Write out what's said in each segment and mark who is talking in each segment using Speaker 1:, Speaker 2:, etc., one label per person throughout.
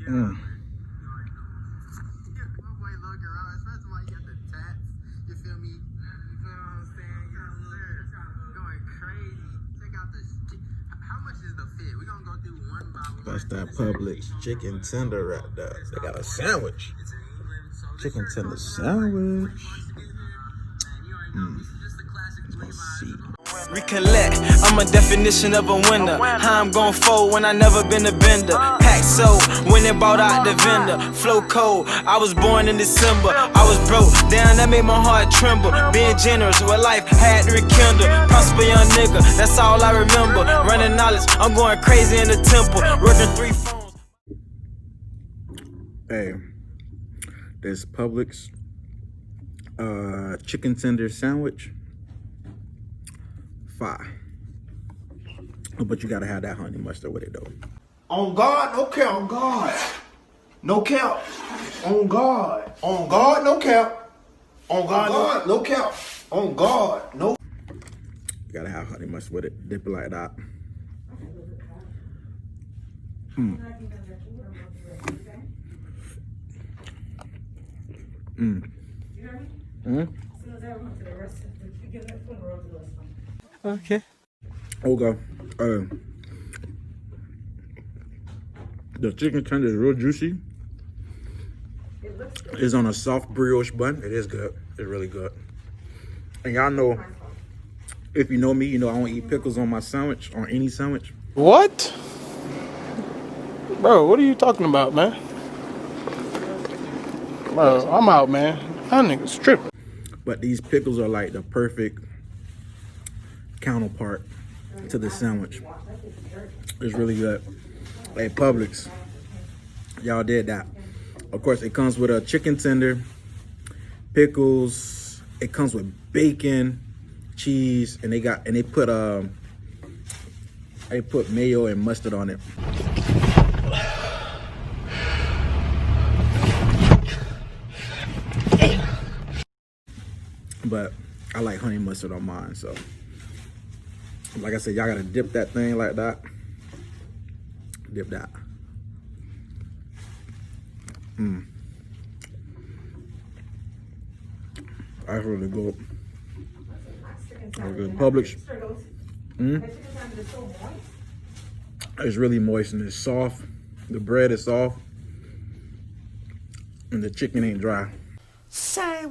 Speaker 1: Mm. That's that Publix chicken tender right there. They got a sandwich. Chicken tender sandwich. Let's see.
Speaker 2: Recollect, I'm a definition of a winner. How I'm gon' fold when I never been a bender. Pack so when it bought out the vendor. Flow cold, I was born in December. I was broke, damn that made my heart tremble. Being generous with life had to rekindle. Prosper young nigga, that's all I remember. Running knowledge, I'm going crazy in the temple. Working 3 phones.
Speaker 1: Hey, this Publix chicken tender sandwich. Fire. But you gotta have that honey mustard with it though.
Speaker 3: On God, no cap. On God. No cap. On God. On God, no cap. On God, no cap. On God, no.
Speaker 1: You gotta have honey mustard with it. Dip it like that.
Speaker 2: Okay.
Speaker 1: Okay. The chicken tender is real juicy. It's on a soft brioche bun. It is good. It's really good. And y'all know, if you know me, you know I don't eat pickles on my sandwich, on any sandwich.
Speaker 4: What? Bro, what are you talking about, man? Bro, I'm out, man. That nigga's tripping.
Speaker 1: But these pickles are like the perfect counterpart to the sandwich. It's really good. Hey, Publix, y'all did that. Of course, it comes with a chicken tender, pickles. It comes with bacon, cheese, and they put mayo and mustard on it. But I like honey mustard on mine, so like I said, y'all gotta dip that thing like that. Dip that. That's really good. Publix. It's really moist and it's soft. The bread is soft. And the chicken ain't dry.
Speaker 2: Say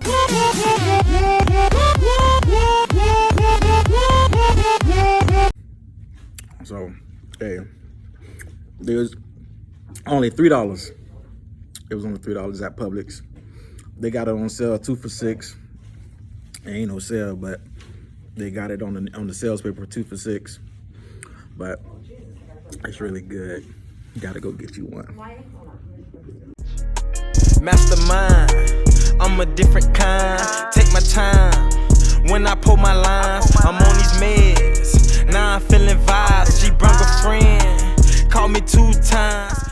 Speaker 1: So, hey, there's only $3. It was only $3 at Publix. They got it on sale 2 for $6. It ain't no sale, but they got it on the sales paper 2 for $6. But it's really good. You gotta go get you one.
Speaker 2: mastermind, I'm a different kind. Take my time when I pull my lines. I'm on these meds, now I'm feeling vibes. She brought a friend, called me 2 times.